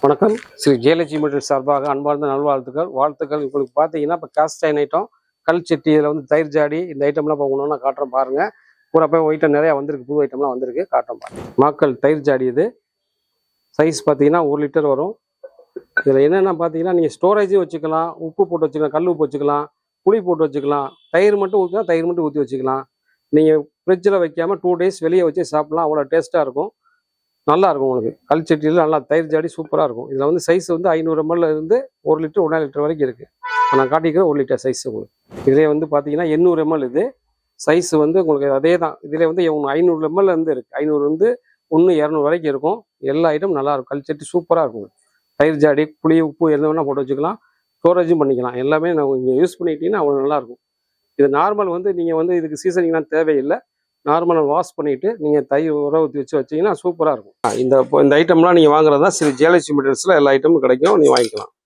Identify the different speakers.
Speaker 1: வணக்கம். ஸ்ரீ ஜெயலட்சுமி மெட்டீரியல்ஸ் சார்பாக அன்பார்ந்த வாழ்த்துக்கள். உங்களுக்கு பார்த்தீங்கன்னா இப்போ காஸ்ட் அயர்ன் ஐட்டம், கல் சட்டி, இதில் வந்து தயிர் ஜாடி, இந்த ஐட்டம்லாம் இப்போ ஒன்று நான் காட்டுறேன் பாருங்கள். பூரா போய் ஐட்டம் நிறையா வந்திருக்கு, புது ஐட்டம்லாம் வந்திருக்கு, காட்டுறேன் பாருங்கள். மாக்கள் தயிர் ஜாடி இது சைஸ் பார்த்தீங்கன்னா 1 லிட்டர் வரும். இதில் என்னென்ன பார்த்தீங்கன்னா நீங்கள் ஸ்டோரேஜும் வச்சுக்கலாம், உப்பு போட்டு வச்சுக்கலாம், கல் உப்பு வச்சுக்கலாம், புளி போட்டு வச்சுக்கலாம், தயிர் மட்டும் ஊற்றினா தயிர் மட்டும் ஊற்றி வச்சுக்கலாம். நீங்கள் ஃப்ரிட்ஜில் வைக்காமல் 2 டேஸ் வெளியே வச்சு சாப்பிட்லாம். அவ்வளோ டேஸ்ட்டாக இருக்கும், நல்லா இருக்கும். உங்களுக்கு கல் சட்டியில் நல்லா தயிர் ஜாடி சூப்பராக இருக்கும். இதில் வந்து சைஸ் வந்து 500 ml இருந்து 1 லிட்டர் 1.5 லிட்டர் வரைக்கும் இருக்குது. நான் காட்டிக்கிறேன் 1 லிட்டர் சைஸ். உங்களுக்கு இதிலே வந்து பார்த்தீங்கன்னா 800 ml இது சைஸ் வந்து உங்களுக்கு அதே தான். இதில் வந்து 500 ml இருந்து இருக்குது. 500 வந்து 200 வரைக்கும் இருக்கும். எல்லா ஐட்டம் நல்லாயிருக்கும். கல் சட்டி சூப்பராக இருக்கும். தயிர் ஜாடி, புளி, உப்பு எது வேணால் போட்டு வச்சுக்கலாம், ஸ்டோரேஜும் பண்ணிக்கலாம். எல்லாமே நான் நீங்கள் யூஸ் பண்ணிக்கிட்டீங்கன்னா அவ்வளோ நல்லாயிருக்கும். இது நார்மல் வந்து நீங்கள் வந்து இதுக்கு சீசனிங்லாம் தேவையில்லை. நார்மலாக வாஷ் பண்ணிவிட்டு நீங்கள் தயிர் உர ஊற்றி வச்சிங்கன்னா சூப்பராக இருக்கும். இந்த ஐட்டம்லாம் நீங்கள் வாங்குறது தான் ஸ்ரீ ஜெயலட்சுமி மெட்டீரியல்ஸில் எல்லா ஐட்டமும் கிடைக்கும், நீங்கள் வாங்கிக்கலாம்.